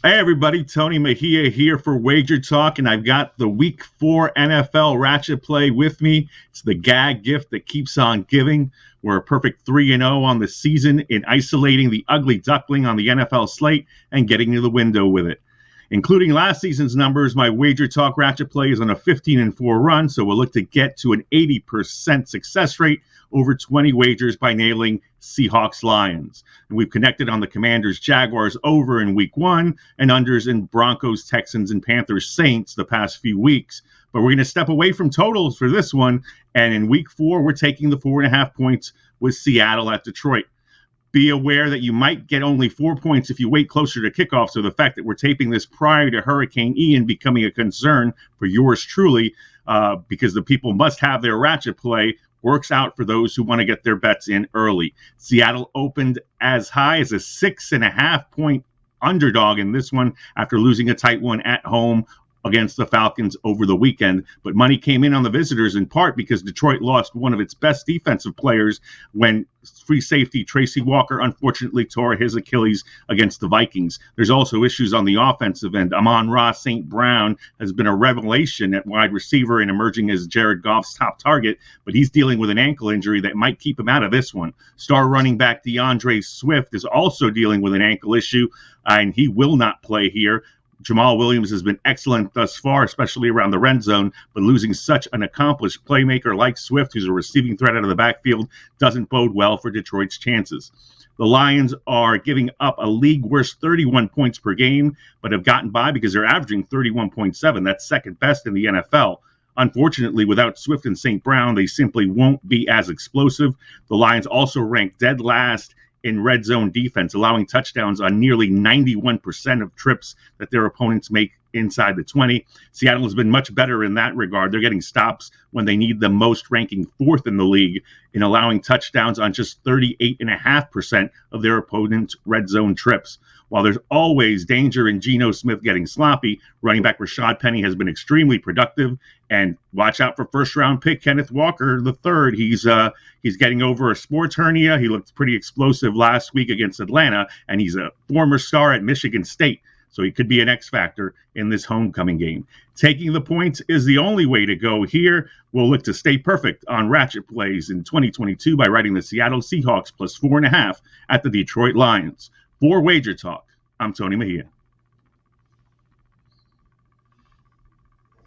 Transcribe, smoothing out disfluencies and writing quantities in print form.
Hey everybody, Tony Mejia here for Wager Talk, and I've got the Week 4 NFL Ratchet Play with me. It's the gag gift that keeps on giving. We're a perfect 3-0 on the season in isolating the ugly duckling on the NFL slate and getting to the window with it. Including last season's numbers, my Wager Talk Ratchet Play is on a 15-4 run, so we'll look to get to an 80% success rate over 20 wagers by nailing Seahawks Lions. And we've connected on the Commanders Jaguars over in week 1 and unders in Broncos Texans and Panthers Saints the past few weeks. But we're going to step away from totals for this one. And in week 4, we're taking the 4.5 points with Seattle at Detroit. Be aware that you might get only 4 points if you wait closer to kickoff. So the fact that we're taping this prior to Hurricane Ian becoming a concern for yours truly, because the people must have their ratchet play, works out for those who want to get their bets in early. Seattle opened as high as a 6.5 point underdog in this one after losing a tight one at home against the Falcons over the weekend. But money came in on the visitors in part because Detroit lost one of its best defensive players when free safety Tracy Walker unfortunately tore his Achilles against the Vikings. There's also issues on the offensive end. Amon-Ra St. Brown has been a revelation at wide receiver and emerging as Jared Goff's top target, but he's dealing with an ankle injury that might keep him out of this one. Star running back DeAndre Swift is also dealing with an ankle issue, and he will not play here. Jamal Williams has been excellent thus far, especially around the red zone, but losing such an accomplished playmaker like Swift, who's a receiving threat out of the backfield, doesn't bode well for Detroit's chances. The Lions are giving up a league-worst 31 points per game, but have gotten by because they're averaging 31.7. That's second best in the NFL. Unfortunately, without Swift and St. Brown, they simply won't be as explosive. The Lions also rank dead last in red zone defense, allowing touchdowns on nearly 91% of trips that their opponents make inside the 20. Seattle has been much better in that regard. They're getting stops when they need them most, ranking 4th in the league in allowing touchdowns on just 38.5% of their opponents' red zone trips. While there's always danger in Geno Smith getting sloppy, running back Rashad Penny has been extremely productive. And watch out for first-round pick Kenneth Walker III. He's getting over a sports hernia. He looked pretty explosive last week against Atlanta, and he's a former star at Michigan State. So he could be an X factor in this homecoming game. Taking the points is the only way to go here. We'll look to stay perfect on ratchet plays in 2022 by riding the Seattle Seahawks plus 4.5 at the Detroit Lions. For Wager Talk, I'm Tony Mejia.